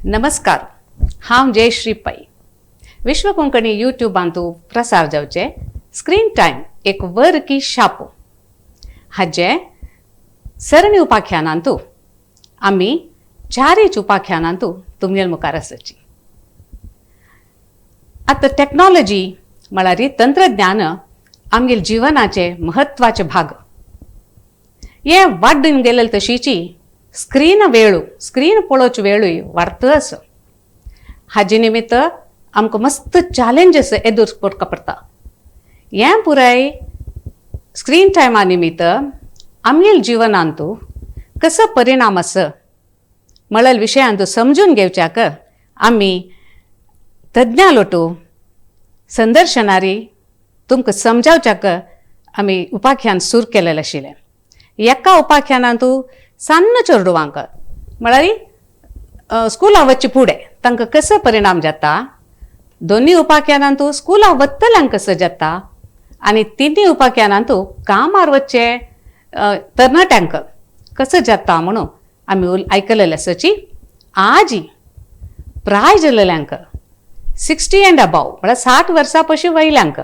नमस्कार, हांव जयश्री पै. विश्व कोंकणी यूट्यूबांतू प्रसार जावचे स्क्रीन टायम एक वर की शापो हाजे सरणी उपाख्यानांतू आमी चारीच उपाख्यानांतू तुमगेर मुखार आसची. आता टेक्नॉलॉजी म्हळ्यार तंत्रज्ञान आमगेल जीवनाचे महत्वाचे भाग. हे वाडून गेले तशीची स्क्रीन पळोवचे वेळूय वाडतस. हाजे निमित्त आमकां मस्त चॅलेंजीस एदुरसपाक पडटा. हें पुराय स्क्रीन टायमा निमित्त आमगेल जिवनांतू कसो परिणाम आसा म्हळ्यार विशयांतू समजून घेवच्याक आमी तज्ञां लोटू संदर्शनारी तुमकां समजावच्याक आमी उपाख्यान सुरू केलेलें आशिल्लें. एका उपाख्यानांतू सन्न चेडवांक म्हळ्यार स्कुलां वच्चे फुडें तांकां कसो परिणाम जाता, दोनी उपाख्यानांतू स्कुलां वतल्यांक कसो जाता आनी तिनी उपाख्यानांतू कामार वच्चे तरणाट्यांक कसो जाता म्हणून आमी आयकलेलें आसची. आजी प्राय जाल्ल्यांक 60 एंड अबाव म्हळ्यार 60 वर्सां पयलीं वयल्यांक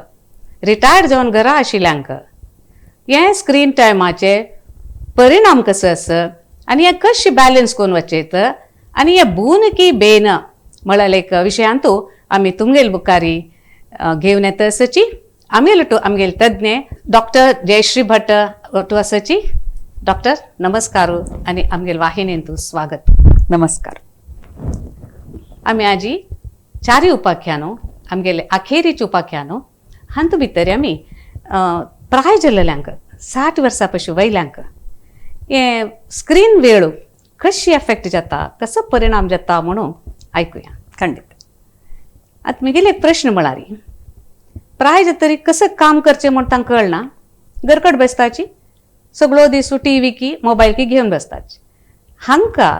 रिटायर्ड जावन घरा आशिल्ल्यांक हे स्क्रीन टायमाचे परिणाम कसो आसा आनी हे कशे बॅलन्स करून वचयत आनी हे बून की बेन म्हळ्यार एक विशयांतू आमी तुमगेल मुखारी घेवन येता आसची. आमगेल तज्ञ डॉक्टर जयश्री भट्ट ओटू आसची. डॉक्टर नमस्कार आनी आमगेल वाहिनींतू स्वागत. नमस्कार. आमी आजी चारी उपाख्यानो आमगेले अखेरीचे उपाख्यानो हांतू भितर आमी प्राय जाल्ल्यांक 60 वर्सां पयलीं वयल्यांक हे स्क्रीन वेळ कशी एफेक्ट जाता, कसो परिणाम जाता म्हणून आयकुया. खंडित. आतां म्हगेले एक प्रश्न म्हळ्यार प्राय जातरी कसं काम करचें म्हण तांकां कळना. घरकड बसताची सगळो दीस टीव्ही की मोबायल की घेवन बसताची. हांकां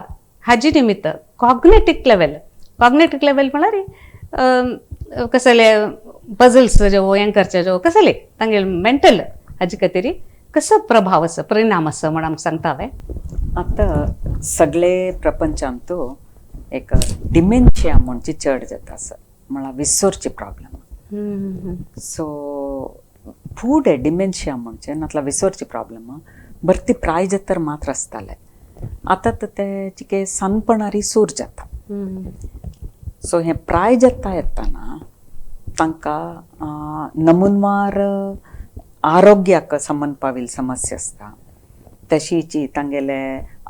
हाजे निमित्त कॉग्नेटिव्ह लेवल म्हळ्यार कसले पजल्स जो हें करचे जो कसले तांगेले मेंटल हाजे खातीर कसो प्रभाव आसा, परिणाम आसा म्हण आमकां सांगता हांवें. आतां सगळे प्रपंचांतू एक डिमेन्शिया म्हणची चड जाता आसा म्हळ्यार विसरची प्रॉब्लेम. सो फुडें डिमेन्शिया म्हणचे नातला विसरची प्रॉब्लेम बरती प्राय जातर मात्र आसताले. आतां ते चिके सनपणारी सूर जाता. सो हें प्राय जाता येताना तांकां नमुनवार आरोग्याक संबंदपावील समस्या आसता. तशीची तांगेले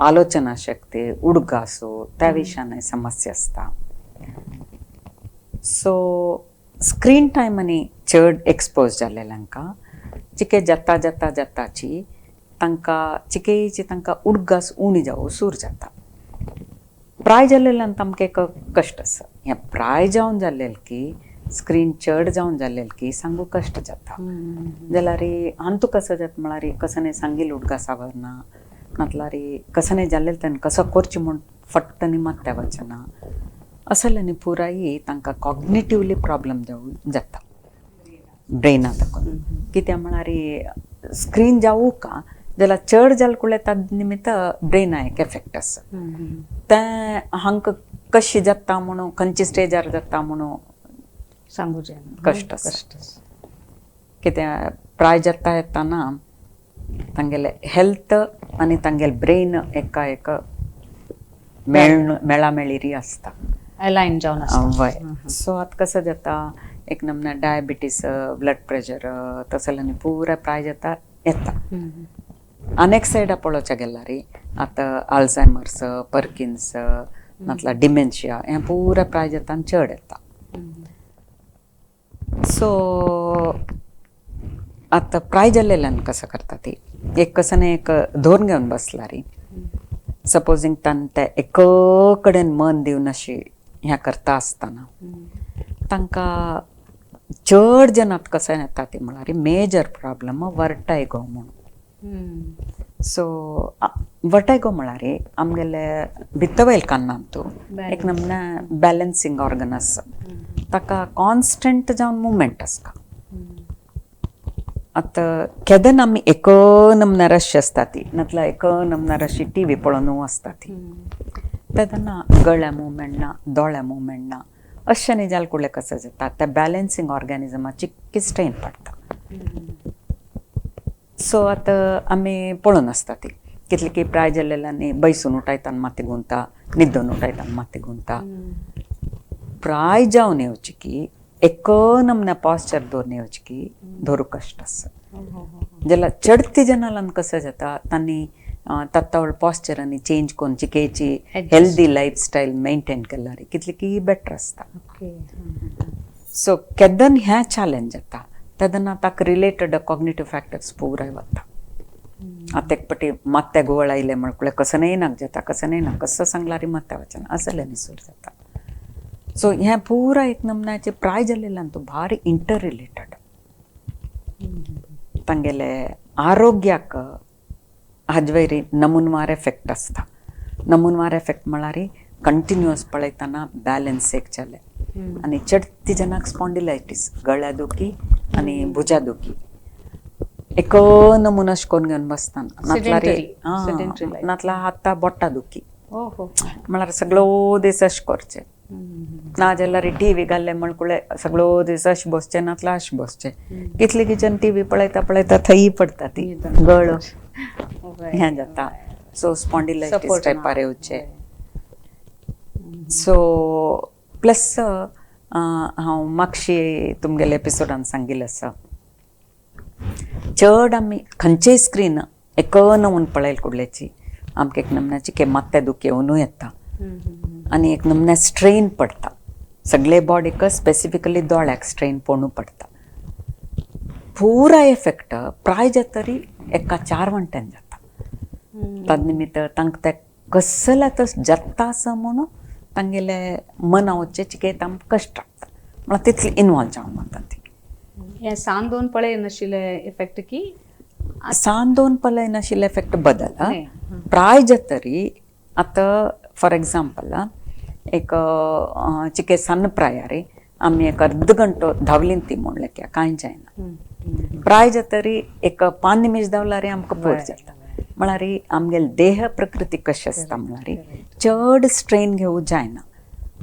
आलोचना शक्ती उडगासो त्या विशयान समस्या आसता. सो स्क्रीन टायम आनी चड एक्सपोज जाल्ल्यांक चिके जाता जाता जाताची तांकां चिकेची तांकां उडगास उणी जावं सूर जाता. प्राय जाल्लेल्यांक आमकां एक कश्ट आसा. हें प्राय जावन जाल्लें की स्क्रीन चड जावन जाल्लें की सांगू कश्ट जाता. जाल्यार हांतू कसो जाता म्हळ्यार कसो सांगील उडगासा वरना नातल्यार कसो जाल्लें तेन्ना कसो करचें म्हूण फट्ट निमात त्या वचना असले पुराय तांकां कॉग्नेटिवली प्रॉब्लेम जावं जाता ब्रेना ताकून. कित्याक म्हळ्यार स्क्रीन जावं का जाल्यार चड जाल कुळे ताजे निमित्त ब्रेना एक एफेक्ट आसा. तें हांकां कशें जाता म्हणून खंयच्या स्टेजार जाता म्हणून सांगू कश्ट आसा. कित्याक प्राय जाता येताना तांगेले हेल्थ आनी तांगेले ब्रेन एका एक मेळामेळीरी आसता, अलायन जावन आसता. वय. सो आतां कसो जाता एक नमना डायबिटीस, ब्लड प्रेशर तसल्यांनी पुराय प्राय जाता येता. अनेक सायडा पळोवचें गेल्यार आतां अल्झायमर्स, पर्किन्स नातल्यार डिमेन्शिया हें पुराय प्राय जाता चड येता. सो आतां प्राय जाल्लेल्यान कसो करता ती एक कसो एक धोरण घेवन बसल्यार सपोजींग ताणें ते एक कडेन मन दिवन अशी हें करता आसतना तांकां चड जन आतां कसो येता ती म्हळ्यार मेजर प्रॉब्लम वर्टायगो म्हणून. सो वर्टायगो म्हळ्यार आमगेले भितवयल्या कान्नांतू एक नमना बॅलन्सिंग ऑर्गन आसा. ताका कॉन्स्टंट जावन मुवमेंट आसता. आतां केदन आमी एक नमना रश आसता ती नातल्यार एक नमना रशी टी व्ही पळोवन आसता ती तेदना गळ्या मुवमेंटना दोळ्या मुवमेंटना अशें जाल कुडले कसं जाता त्या बॅलन्सिंग ऑर्गॅनिझमाची स्ट्रेन पडटा. सो आतां आमी पळोवन आसता ती कितले की प्राय जाल्लेल्यांनी बैसून उठयताना माती गुंता, न्हिदून उठयताना माती गुंता. प्राय जावन येवची की एक नमने पॉस्चर दवरून येवची की धरू कश्ट आसा. जाल्यार चडती जनालान कसं जाता तांणी तात्तावळ पॉस्चरांनी चेंज करून चिकेची हेल्दी लायफस्टायल मेंटेन केल्यार कितले की बेटर आसता. सो केदन हें चॅलेंज येता तेदना ताका रिलेटेड कॉग्निटिव्ह फॅक्टर्स पुराय वता. आतां एक पाटी मत्ते गुवळ आयले म्हळ्यार कसं येनाक जाता कसं येना कसं सांगल्यार मत्ते वचना असले निसूर जाता. सो हें पुराय एक नमन्याचे प्राय जाल्लेल्यान तूं भारी इंटर रिलेटेड तांगेले आरोग्याक हाजे वयरी नमुनवार एफेक्ट आसता. नमुनवार एफेक्ट म्हळ्यार कंटिन्युअस पळयतना बॅलन्स एक जाले आनी चडती जनाक स्पॉन्डिलायटीस गळ्या दुखी आनी भुजा दुखी एक नमून अशें करून घेवन बसतना नातला हाता बोट्टा दुखी म्हळ्यार सगळो दीस अशें करचें ना जाल्यार टीव्ही घाल्ले म्हळ्यार सगळो दीस अशें बसचें नातला अशें बसचें. कितले की जन टीव्ही पळयता पळयता थंय पडटा ती गळो हें जाता. सो स्पॉन्डिलायटीस टायपार येवचें. सो प्लस हांव मागशी तुमगेल्या एपिसोडान सांगिल्लें आसा चड आमी खंयचेय स्क्रीन एक नमून पळयल कुडल्याची आमकां एक नमन्याची के मत्ते दुख येवनूय येता आनी एक नमने स्ट्रेन पडटा. सगळे बॉडीक स्पेसिफिकली दोळ्याक स्ट्रेन पडूं पडटा. पुराय एफेक्ट प्राय जातरी एका 4 वंट्यान जाता. ताजे निमित्त तांकां ते कसले तस जाता आसा म्हणून तांगेले मनावचे चिकेत आमकां कश्ट लागता म्हळ्यार तितली इनवॉल्व जावन वता ती. हे सान दोन पळय नाशिल्ले इफेक्ट की सान दोन पळय नाशिल्ले इफेक्ट बदल प्राय जातरी आतां फॉर एग्जाम्पल एक चिके सन्न प्रायार आमी एक अर्द घंटो धांवलीन ती म्हणलें की कांय जायना. प्राय जातरी एक 5 निमिश धांवल्यार आमकां पुरो जाता. म्हळ्यार आमगेले देह प्रकृती कशी आसता म्हळ्यार चड स्ट्रेन घेवूं जायना.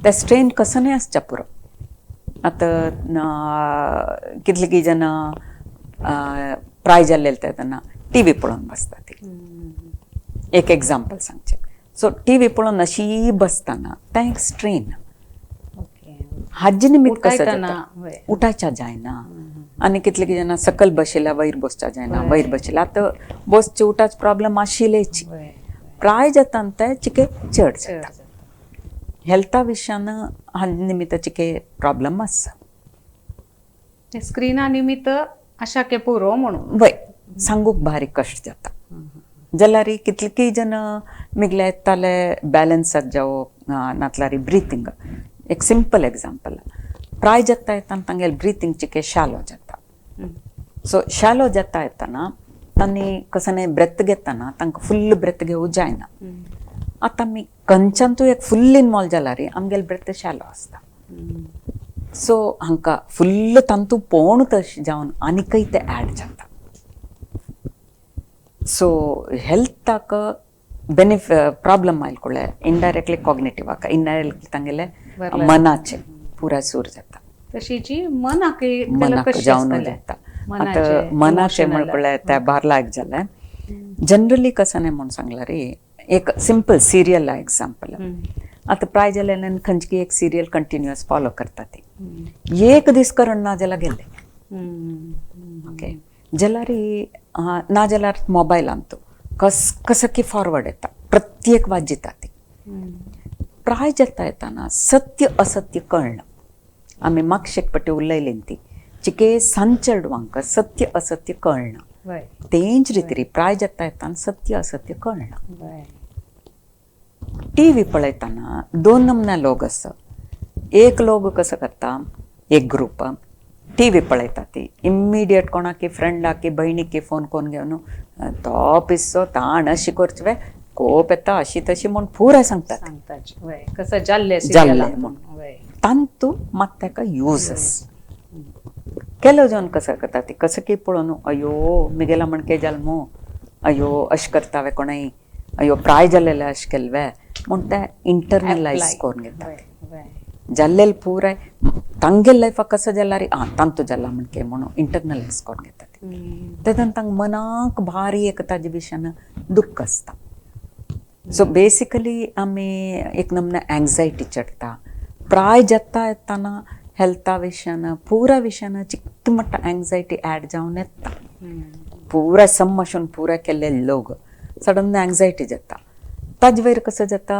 ते स्ट्रेन कसोय आसच्या पुरो. आतां कितले की जन प्राय जाल्लेले तेदना टीव्ही पळोवन बसता ती. एक एग्जाम्पल सांगचें. सो टीव्ही पळोवन अशी बसतना तें एक स्ट्रेन हाजे निमित्त कसं जाता उठायच्या जायना. आनी कितले की जाणां सकयल बशिल्ल्या वयर बसच्या जायना वयर बशिल्ल्या आतां बसचे उठाच प्रॉब्लेम आशिल्लेची प्राय जाता ते चिके चड जाता. हेल्था विशयान हाजे निमित्त चिके प्रॉब्लेम आसा. स्क्रिना निमित्त अशा के पुरो म्हणून वय सांगूक भारी कश्ट जाता. जाल्यार कितले की जन मिगले येताले बॅलन्साक जावप नातल्यार ब्रिथींग एक सिंपल एग्जाम्पल प्राय जाता येताना तांगेले ब्रिथींग चिके शालो जाता. सो शालो जाता येताना तांणी कसं ब्रेथ घेताना तांकां फुल्ल ब्रेथ घेवूं जायना. आतां आमी खंयच्यान एक फुल्ल इनवॉल्व जाल्यार आमगेले ब्रेथ शालो आसता. सो हांकां फुल्ल तांतू पोवण तशें जावन आनीकय ते ऍड जाता. सो हेल्थाक प्रॉब्लम आयल कुडले इनडायरेक्टली कॉग्निटिव्हाक इनडायरेक्टली तांगेले मनाचे पुराय सूर जाता. तशी जी मनाक जावन जाता. आतां मनाचे म्हळ्यार ते भार लायक जालें. जनरली कसं न्ही म्हणून सांगल्यार एक सिंपल सिरियल एग्जाम्पल आतां प्राय जाल्ल्यान खंयची एक सिरियल कंटिन्युअस फॉलो करता ती एक दीस करण ना जाल्यार गेले ओके जाल्यार ना जाल्यार मोबायलान तूं कसं की फॉरवर्ड येता प्रत्येक वाज जिता ती प्राय जाता येताना सत्य असत्य कळना. आमी मागशे एक पटी उलयली ती चिके सांचेडवांक सत्य असत्य कळना. तेंच रितीरी प्राय जाता येताना सत्य असत्य कळना. टीव्ही पळयतना 2 नमूना लोक आसा. एक लोक कसं करता एक ग्रुप टीव्ही पळयता ती इमिडिएट कोणाकी फ्रेंडाकी भयणीकी फोन करून घेवन तो पिस्सो ताण अशी करचें कोप येता अशी तशी म्हूण पुराय सांगतात कसं जाल्ले म्हूण तांतू मात ताका यूज आसा. केलो जावन कसं करता ती कसं की पळोवन अयो मिगेला म्हण के जाल मो अयो अशें करता वे कोणाय अयो प्राय जाल्लेले अशें केल्ले म्हूण ते इंटरनलायज करून घेतात जाल्लेले पुराय तांगेले लायफाक कसो जाल्यार तांतू जाला म्हणके म्हणून इंटरनलायज करून घेतात तेदून तांकां मनाक भारी एक ताजे विशयान दुख्ख आसता सो बेसिकली आमी एक नमने एंग्जायटी चडटा प्राय जेता येताना हेल्था विशयान पुरा विशयान चिक्क मट्टा एंग्जायटी ऍड जावन येता पुराय समशून पुराय केल्ले लोक सडन एंग्जायटी जाता ताजे वयर कसो जाता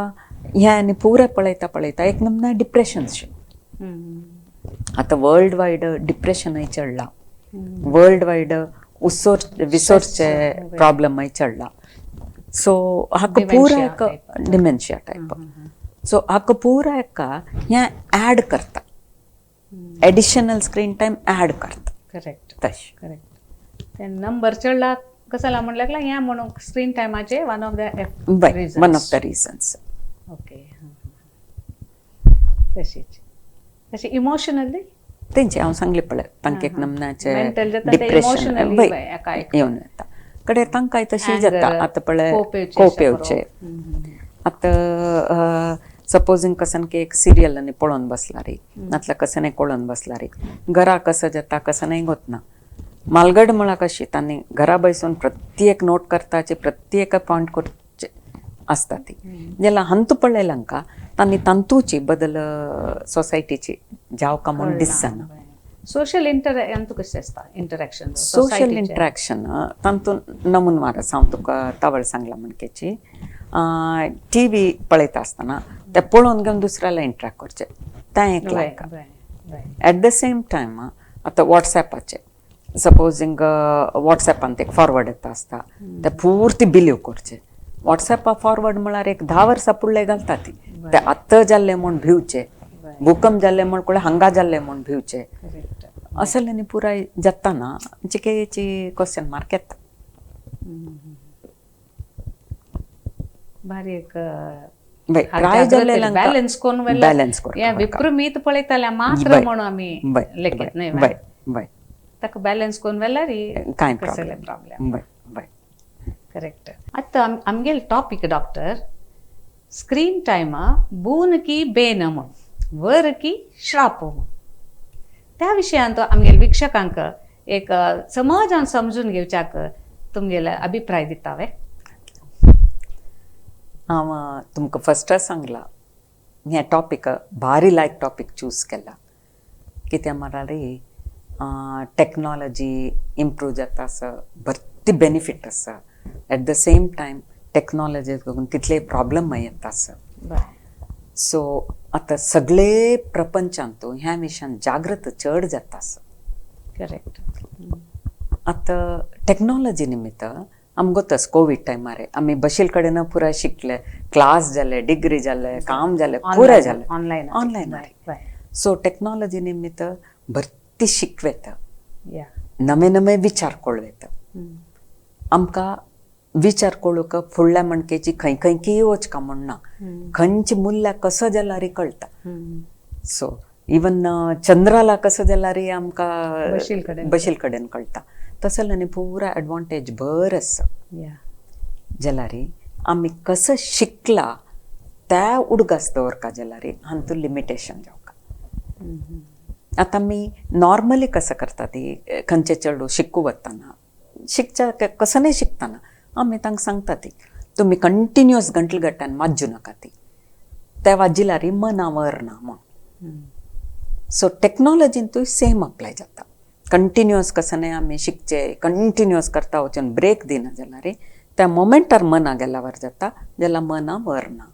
हें आनी पुराय पळयता एक नमने डिप्रेशनशें आतां वर्ल्ड वायड डिप्रेशनय चडला वर्ल्ड वायड विसोरचे प्रॉब्लमय चडला सो हाका पुराय डिमेन्शिया टायप सो हाका पुराय हाका हें ऍड करता एडिशनल स्क्रीन टायम ऍड करता करेक्ट तशें करेक्ट ते नंबर चडला कसं जाला म्हणल्यार ह्या म्हणून स्क्रीन टायमाचे one of the reasons okay तशी इमोशनली तेंचे हांव सांगले पळय तांकां एक नमनाचे Mental जाता ते डिप्रेशन emotionally एका एक येवन येता कडे तांकांय तशी जाता आतां पळय कोप कोप येवचे आतां सपोजींग कसन की एक सिरियल आनी पळोवन बसला रे नातल्या कसनय पळोवन बसला रे घरा कसं जाता कसनय गोतना मालगड म्हळ्यार कशी तांणी घरा बसून प्रत्येक नोट करताचे प्रत्येक पॉयंट करचे आसता ती जाल्यार हंतू पळयलांका तांणी तांतूची बदल सोसायटीची जावका म्हूण दिसना सोशल अंतू कशें आसता इंटरॅक्शन सोशल इंटरॅक्शन तांतून नमुनवार आसा हांव तुका तावळ सांगला म्हणकेची टी व्ही पळयता आसतना ते पळोवन घेवन दुसऱ्याला इंटरॅक्ट करचे तें एक लायक एट द सेम टायम आतां वॉट्सॅपाचे सपोजींग वॉट्सॅपान ते फॉरवर्ड येता आसता ते पुर्ती बिलीव करचे वॉट्सॅपा फॉरवर्ड म्हळ्यार एक 10 वर्सां फुडले घालता ती ते आत्तां जाल्ले म्हूण भिवचे भूकंप जाल्ले म्हूण कोळे हांगा जाल्ले म्हूण भिवचे असले न्ही पुराय जाताना चिकेची क्वेश्चन मार्क येता भारी एक ट्राय जाल्ले बॅलन्स करून बॅलन्स करून विपरीत पळयताल्या मात्र म्हणून आमी लेगीत न्हय बाय ताका बॅलन्स करून व्हेल्यार कांय प्रॉब्लेम बाय करेक्ट आतां आमगेल टॉपिक डॉक्टर स्क्रीन टायमा बून की बेन म्हूण वर की श्राप म्हूण त्या विशयांत आमगेल विक्षकांक एक समजान समजून घेवच्याक तुमगेले अभिप्राय दितावे हांव तुमकां फस्टच सांगला हें टॉपीक भारी लायक टॉपीक चूज केला कित्याक म्हळ्यार टॅक्नॉलॉजी इम्प्रूव जाता आसा भरती बेनिफीट आसा eight the same time technology लागून तितले प्रॉब्लम येता आसा सो आतां सगळे प्रपंचांत ह्या विशयान जागृत चड जाता आसा करेक्ट आतां टॅक्नॉलॉजी निमित्त आमगोतच कोविड टायमार आमी बशील कडेन पुराय शिकले क्लास जाले डिग्री जाले काम जाले पुराय जाले ऑनलायन सो टॅक्नॉलॉजी निमित्त भरती शिकवेत नवे नवे विचार कळवेत आमकां विचार कळूक फुडल्या मणकेची खंय खंय की वचका म्हणना खंयचे मूल्य कसो जाल्यार कळटा सो इवन चंद्राला कसो जाल्यार आमकां बशील कडेन कळटा तसो आनी पुरा एडवांटेज भर आसा जाल्यार आमी कसं शिकला त्या उडगास दवरका जाल्यार हातूंत लिमिटेशन जावका आतां आमी नॉर्मली कसं करता ती खंयचे चेडूं शिकू वतना शिकच्या कसं शिकतना आमी तांकां सांगता ती तुमी कंटिन्युअस गंटलगट्ट्यान वाजू नाका ती ते वाजिल्यार मना वरना म्हूण सो टॅक्नॉलॉजींतूय सेम अप्लाय जाता कंटिन्युअस कसं आमी शिकचे कंटिन्युअस करता वचून ब्रेक दिना जाल्यार त्या मोमेंटार मना गेल्या वर जाता जाल्यार मना वरना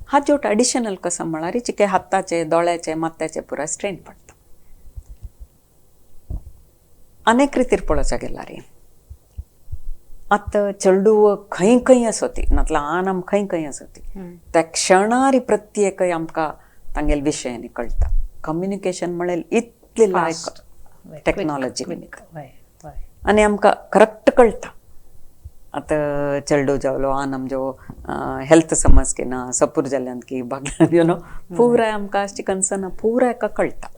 हाज्यो एडिशनल कसं म्हळ्यार चिके हाताचे दोळ्याचे माथ्याचे पुराय स्ट्रेन पडटा अनेक रितीर पळोवचा गेल्यार आतां चेडूं खंय खंय आसो ती नातल्यार आम खंय खंय आसो ती त्या क्षणारी प्रत्येक आमकां तांगेल विशयांनी कळटा कम्युनिकेशन म्हळ्यार इतली लायक टॅक्नॉलॉजी आनी आमकां करेक्ट कळटा आतां चेडूं जावलो आमचो हेल्थ समज की ना सपूर जाल्ल्यान की बागल्यान यू नो पुराय आमकां अशी कन्सर्न पुराय कळटा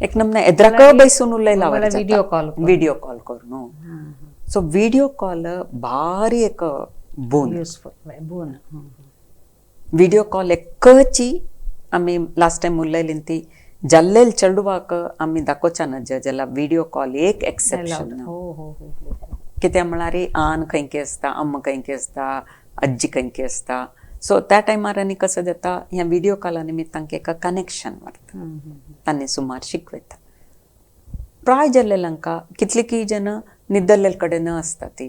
एक नमने एद्राक बैसून उलयला व्हिडिओ कॉल करून सो व्हिडिओ कॉल भारी एक बोन युजफूल बोन व्हिडिओ कॉल एकची आम्ही लास्ट टाइम उरलेली ती जल्लेल चढवाक आम्ही दाखोवच्या ना ज्याला व्हिडिओ कॉल एक एक्सेप्शन हो हो हो हो कित्या म्हळ्यार आन खंयची आसता अम्मा खंयची आसता अज्जी खंयची आसता सो त्या टायमार आनी कसं जाता ह्या व्हिडिओ कॉला निमित्त तांकां एका कनेक्शन मारता तांणी सुमार शिकवयता प्राय जाल्लेल्यांका कितली की जन निद्दल्ले कडेन न आसता ती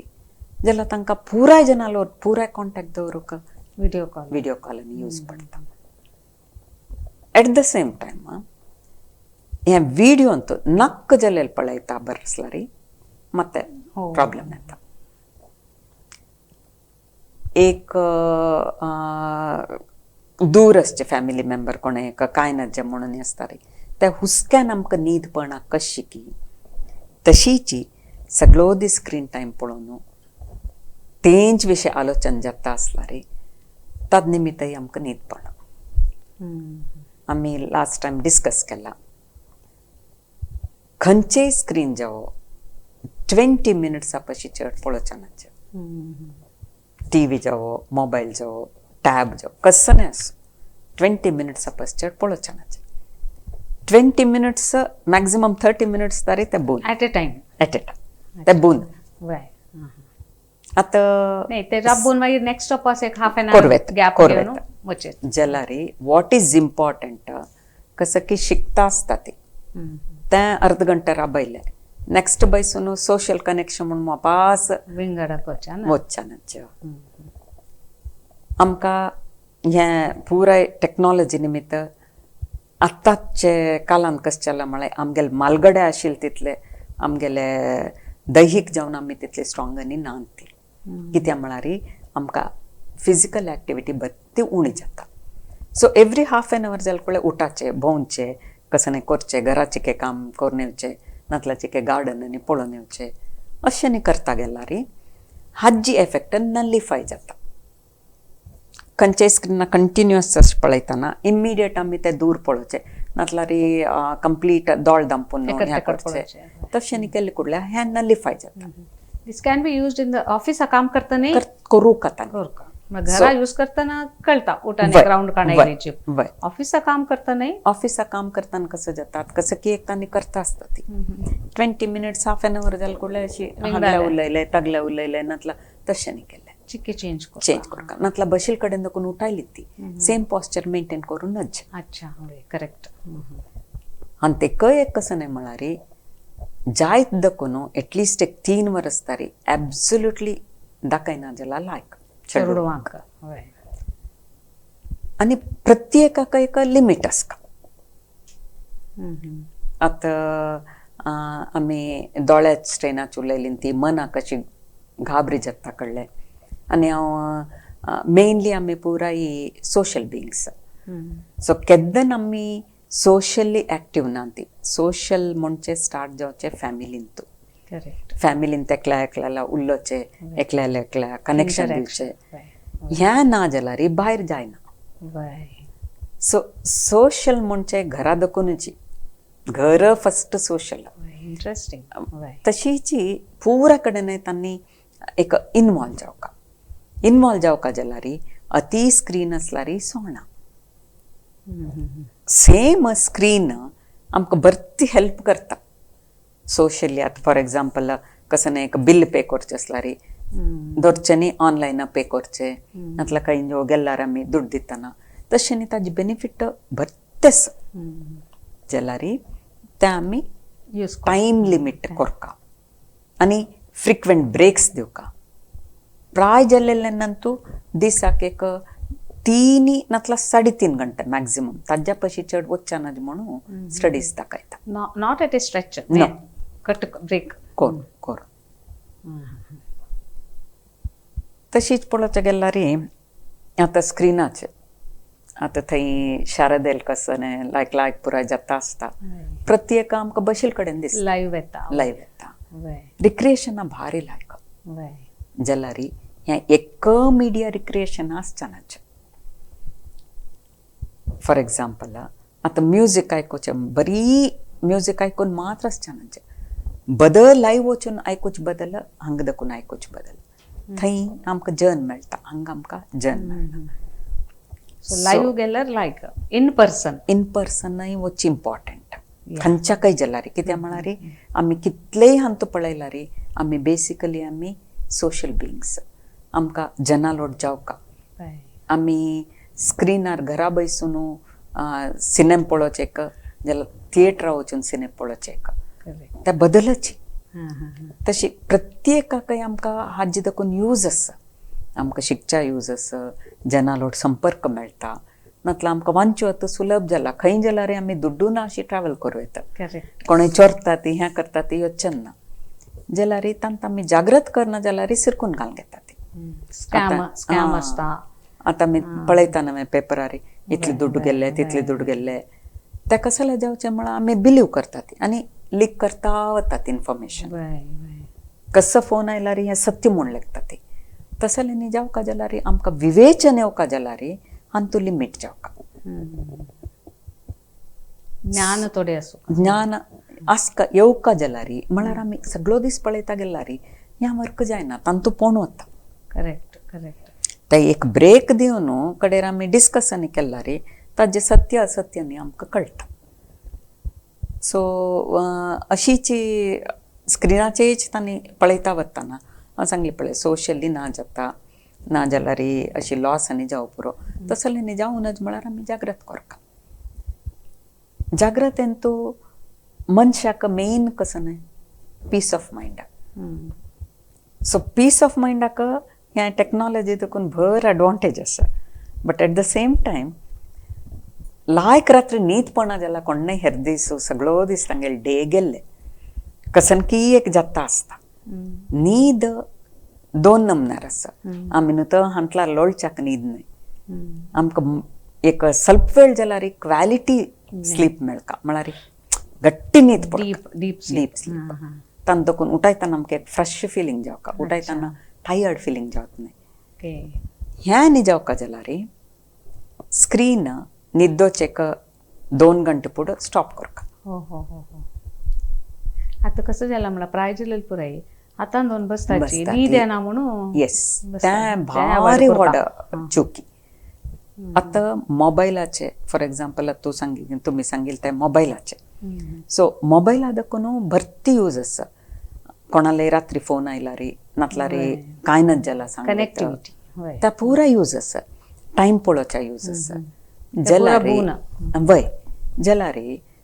जाल्यार तांकां पुराय जनालो पुराय कॉन्टॅक्ट दवरूंक व्हिडिओ कॉल यूज पडटा एट द सेम टायम ह्या व्हिडिओंत नक्क जाल्लेले पळयता बरसल्यार ಮತ್ತೆ ಪ್ರಾಬ್ಲಮ್ येता एक दूर असचे फॅमिली मेंबर कोणे एका कांय नजे म्हणून आसता रे त्या हुस्क्यान आमकां न्हीद पडना कशी की तशीची सगळो दीस स्क्रीन टायम पळोवन तेंच विशय आलोचन जाता आसला रे तद निमित्तय आमकां न्हीद पडना आमी लास्ट टायम डिस्कस केला खंयचेय स्क्रीन जावो 20 मिनिट्स पशी चड पळोवचें ना टीवी जावो मोबायल जावो टॅब जावो कसं नाही आसूं 20 मिनिट्स पस चड पळोवचें ना 20 मिनिट्स मॅक्झिमम 30 मिनिट्स तरी ते बून ॲट अ टायम ते बून आतां नाही ते राबून मागीर नेक्स्ट स्टॉपास एक हाफ एन कोरवेत गॅप घेवन वचेत जाल्यार वॉट इज इम्पॉर्टंट कसं की शिकता आसता ती तें अर्द घंटा राबयलें नेक्स्ट बयसून सोशल कनेक्शन म्हणून वापास विंगडाक वचना आमकां हें पुराय टेक्नॉलॉजी निमित्त आतांचे काळांत कशें चल्लां म्हळ्यार आमगेले मालगडे आशिल्ले तितले आमगेले दैहीक जावन आमी तितले स्ट्रॉंग आनी नात ती कित्या म्हळ्यार आमकां फिजिकल एक्टिविटी बरी उणी जाता so every half an our जालें पळय उठाचें भोंवचें कसं नाही करचें घराचें के काम करून येवचें नातलाचें के गार्डन आनी पळोवन येवचें अशें न्ही करता गेल्यार हाजी एफेक्ट नलिफाय जाता खंयचेय स्क्रिना कंटिन्युअस अशें पळयतना इमिडिएट आमी ते दूर पळोवचें नातल्यार कंप्लीट दोळ दांपून हें करचें तशें न्ही केलें कुडल्या हें नलिफाय जाता this can be used in the ऑफिसा काम करतना करूंक आता घरा यूज करताना कळता उठाने ग्राउंड काढायची ऑफिसा काम करताना कसं जातात कसं की एक तांणी करता आसता ती 20 मिनिट्स हाफ एन अवर जालें कुडल्या अशी हागल्या उलयलें तगल्या उलयलें नातला तशें न्ही केलें चिक्के चेंज करता नातला बशील कडेन देखून उठायली ती सेम पॉस्चर मेंटेन करूनच अच्छा करेक्ट आनी तेकय एक कसं नाही म्हळ्यार जायत देखून एटलिस्ट एक 3 वरस तरी एब्सोल्युटली दाखयना जाल्यार लायक चेडवांक आनी प्रत्येकाक एक लिमीट आसता आतां आमी दोळ्याच स्ट्रेनाची उलयली ती मनाक अशी घाबरी जाता कळ्ळें आनी हांव मेनली आमी पुराय सोशल बिंग्स सो केद्दन आमी सोशली एक्टीव ना ती सोशल म्हणचे स्टार्ट जावचे फॅमिलींतू फॅमिलींत एकल्या एकल्याला उल्लोचे एकल्या कनेक्शन दिवचे ह्या ना जाल्यार भायर जायना सो सोशल म्हणचे घरा दखूनची घर फस्ट सोशल इंटरेस्टिंग तशीची पुरा कडेन तांणी एक इनवॉल्व जावका जाल्यार अति स्क्रीन आसल्यार सोना सेम स्क्रीन आमकां बरी हेल्प करता सोशली आतां फॉर एग्जाम्पल कसं नाही एक बिल पे करचें आसल्यार धरचें न्ही ऑनलायन पे करचें नातल्या खंय गेल्यार आमी दुड्ड दितना तशें न्ही ताजी बेनिफीट भरतेच जाल्यार तें आमी टायम लिमीट करका आनी फ्रिक्वेंट ब्रेक्स दिवका प्राय जाल्लेल्यांतू दिसाक एक 3 नातल्यार 3.5 घंटे मॅक्झिमम ताज्या पयशी चड वचचें ना म्हणून स्टडीज दाखयता not at a stretch cut break कोर तशीच पळोवचें गेल्यार आतां स्क्रिनाचेर आतां थंय शारदेल कसं लायक पुराय जाता आसता प्रत्येक आमकां बशील कडेन दिसता लायव्ह येता रिक्रिएशना भारी लायक जाल्यार हें एक मिडिया रिक्रिएशन आसचेनाचें फॉर एग्जाम्पल आतां म्युजीक आयकुचें बरी म्युजीक आयकून मात्र आसचेनाचें बदल लायव्ह वचून आयकुचे बदल हांगा देखून आयकुचे बदल थंय आमकां जर्न मेळटा हांगा आमकां जर्न मेळटा सो लाईव्ह गेल्यार लायक इन पर्सन इन पर्सनय वच इम्पॉर्टंट खंयच्याकय गेल्यार कित्याक म्हळ्यार आमी कितलेय हांतू पळयला रे आमी बेसिकली आमी सोशल बिंग्स आमकां जनालोट जावका आमी स्क्रिनार घरा बसून सिनेमा पळोवचेक जाल्यार थिएटरा वचून सिनेमा पळोवचेक ते बदलची तशी प्रत्येकाकय आमकां हाजी देखून यूज आसा आमकां शिकच्या यूज आसा जनालोट संपर्क मेळटा नातल्यार आमकां वांच्यो आतां सुलभ जाला खंय जाल्यार आमी दुड्डू ना अशी ट्रॅव्हल करूं येता कोणूय चोरता ती हें करता ती येवचें ना जाल्यार तांत आमी जागृत करना जाल्यार सिरकून घालून घेता ती स्कॅम आसता आतां आमी पळयता न्हय पेपरार इतले दुड्ड गेल्ले तितले दुड्ड गेल्ले ताका सगळें जावचें म्हळ्यार आमी बिलीव करता ती आनी लीक करता वतात इन्फॉर्मेशन कसो फोन आयल्यार हें सत्य म्हूण लेखता ती तसलें न्ही जावका जाल्यार आमकां विवेचन येवका जाल्यार हांतू लिमीट जावका ज्ञान थोडे आसूं ज्ञान आसका येवका जाल्यार म्हळ्यार आमी सगळो दीस पळयता गेल्यार हें वर्क जायना तांतू पोण वता करेक्ट करेक्ट ते एक ब्रेक दिवन कडेर आमी डिस्कसन केल्यार ताजें सत्य असत्य न्ही आमकां कळटा सो अशीची स्क्रिनाचेच तांणी पळयता वतना हांव सांगलें पळय सोशली ना जाता ना जाल्यार अशी लॉस आनी जावं पुरो तसलें न्ही जावनच म्हळ्यार आमी जागृत करता जागृतेन तूं मनशाक मेन कसो न्हय पीस ऑफ मायंडाक सो पीस ऑफ मायंडाक ह्या टॅक्नॉलॉजी देखून भर एडवांटेज आसा but at the same time like रात्री न्हीद पडना जाल्यार कोण्णय हेर दीस सगळो दीस तांगेले डे गेल्ले कसन की एक जत्ता आसता न्हीद 2 नमनार आसा आमी न्हू तो हांतल्यार लोळच्याक न्हीद न्हय आमकां एक स्वल्प वेळ जाल्यार क्वॉलिटी स्लीप मेळका म्हळ्यार गट्टी न्हीद डीप स्लीप तान देखून उठयतना आमकां एक फ्रेश फिलींग जावका उठयतना टायर्ड फिलींग जावत न्हय ह्या न्ही जावका जाल्यार स्क्रीन न्हिदोचेक 2 घंटे पुढे स्टॉप करका हो हो हो हो आता कसं झालं म्हणा प्राय झालेलं पुराई आता दोन बसताची न्हीद येना म्हणून येस त्या भारी व्हड चुकी आता मोबायलाचे फॉर एग्जाम्पल तुम्ही सांगिल ते मोबायलाचे सो मोबायला देखून भरती यूज आसा कोणाले रात्री फोन आयला रे नातला रे कांय नच जाला सांग त्या पुरा यूज आसा टायम पळोवचा यूज आसा जाल्यार वय जाल्यार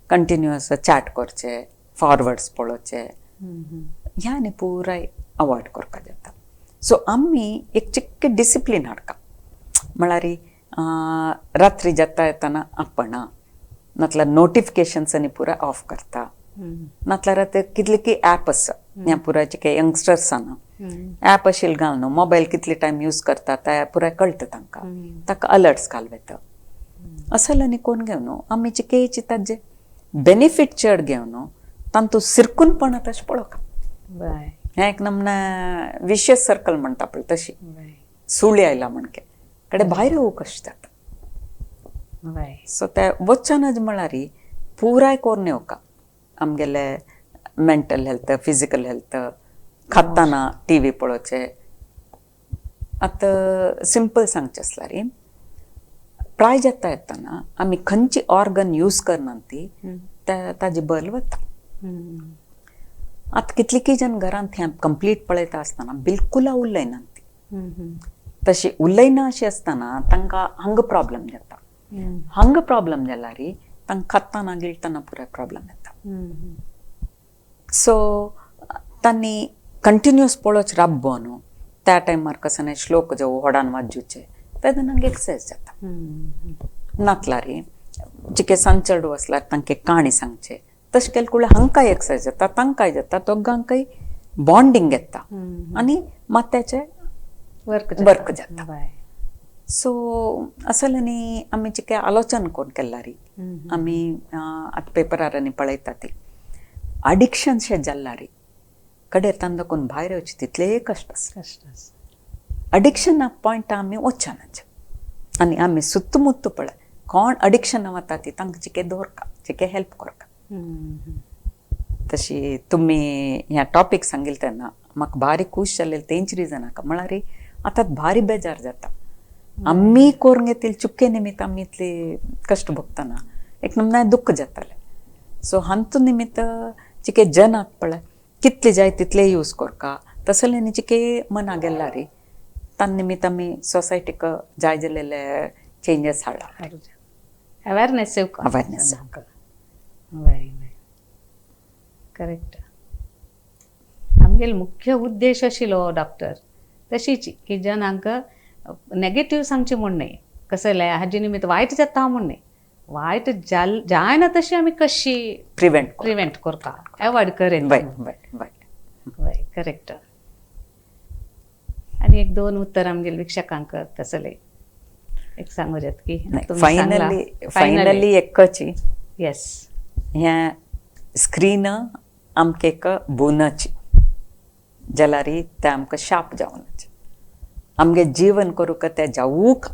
कंटिन्युअस चॅट करचे फॉरवर्ड्स पळोवचे ह्या न्ही पुराय अवॉयड करपा जाता सो आमी एक चिक्के डिसिप्लीन हाडका म्हळ्यार रात्री जेता येतना आपणा नातल्यार नोटिफिकेशन्स आनी पुरा ऑफ करता नातल्यार आतां कितले की ॲप आसा ह्या पुराचे के यंगस्टर्सांना ॲप आशिल्ले घाल न्हू मोबायल कितले टायम यूज करता ते पुराय कळटा तांकां अलर्ट्स घालवेता असले न्ही कोण घेवन आमी चिकेची ताजे बेनिफीट चड घेवन तांतू सिरकूनपण तशें पळोवका हें एक नमना विशियस सर्कल म्हणटा पळय तशी सुळी आयला म्हणके कडेन भायर येवं कशें जाता सो ते वचनच म्हळ्यार पुराय कोरून येवका आमगेले मेंटल हेल्थ फिजिकल हेल्थ खाताना टीव्ही पळोवचे आतां सिंपल सांगचें आसल्यार प्राय जेता येतना आमी खंयची ऑर्गन यूज करना ती ताजी बल वता आतां कितली की जन घरांत हें कंप्लीट पळयता आसतना बिलकुल उलयना ती तशी उलयना अशी आसतना तांकां हांगा प्रॉब्लेम जाता हांगा प्रॉब्लेम जाल्यार तांकां खाताना गिळटाना पुराय प्रॉब्लेम येता सो तांणी कंटिन्युअस पळोवच राब्बो न्हू त्या टायमार कसं श्लोक जावं व्हडान वाजूचे तेदनाक एक्सरसायज जाता नातल्यार जिके सांचेडू आसल्यार तांकां काणी सांगचे तशें केलें कुळे हांकांय एक्सरसायज जाता तांकांय जाता दोगांकय बॉन्डिंग येता आनी मात्याचें वर्क जाता सो असले न्ही आमी जिके आलोचन कोण केल्यार आमी आतां पेपरार आनी पळयता ती अडिक्शनशें जाल्ल्यार कडेर तांकां देखून भायर येवचें तितले कश्ट आसा अडिक्शना पॉयंटा आमी वचनाच आनी आमी सुत्तमुत्त पळय कोण अडिक्शना वता ती तांकां जिके दवरका जिके हेल्प करता तशी तुमी ह्या टॉपीक सांगिल्ले तेन्ना म्हाका भारी खूश जाल्लें तेंच रिजनाक म्हळ्यार रे आतां भारी बेजार जाता आम्ही करूंक येतील चुके निमित्त आम्ही इतले कष्ट भोगतना एक नमना दुःख जातालें सो हांतू निमित्त चिके जनाक पळय कितले जाय तितले यूज करका तसले न्ही चिके मना गेला रे तान निमित्त आमी सोसायटीक जाय जाल्ले चेंजीस हाडला अवेरनेस Awareness. करेक्ट आमगेलो मुख्य उद्देश आशिल्लो डॉक्टर तशीच की जनांक नेगेटिव्ह सांगचे म्हण न्ही कसं जालें हाजे निमित्त वायट जाता म्हण न्ही वायट जायना तशी आमी कशी प्रिवेंट करता एवॉयड करेन करेक्ट आनी एक दोन उत्तर आमगेले विक्षकांक तसले एक सांगू जात की फायनली एकची येस ह्या स्क्रीन आमकां एक बोनाची जाल्यार ते आमकां शाप जावनाचे आमगे जीवन करूंक ते जावूक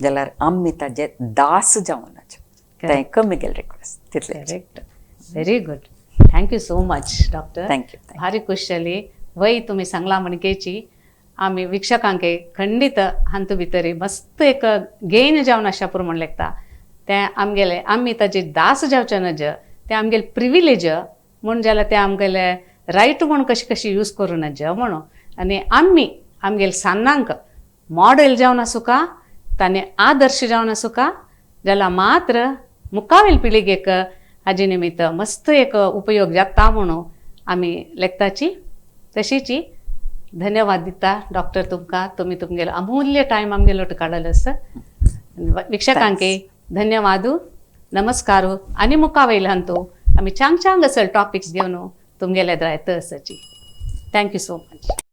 जाल्यार आमी ताजे दास जावनाचे ते एक म्हगेल रिक्वेस्ट तितले correct very good thank you so much doctor thank you भारी खुश जाली वय तुम्ही सांगला म्हणकेची आमी विक्षकांके खंडीत हांतू भितर मस्त एक गेन जावन आशा पुरो म्हण लेखता ते आमगेले आमी ताजे दास जावचे नज ते आमगेले प्रिविलेज म्हण जाल्यार ते आमगेले रायट म्हण कशी कशी यूज करूं नज म्हणून आनी आमी आमगेले सान्नांक मॉडेल जावन आसूं का ताणे आदर्श जावन आसूं का जाल्यार मात्र मुखावेल पिळगेक हाजे निमित्त मस्त एक उपयोग जाता म्हणून आमी लेखताची तशीची धन्यवाद दिता डॉक्टर तुमकां तुमी तुमगेलो अमूल्य टायम आमगेलो काडलो आसा विक्षकांके धन्यवादू नमस्कारू आनी मुखावेल हांतू आमी चांग चांग असल टॉपिक्स घेवन तुमगेले द्रायत आसाची थँक्यू सो मच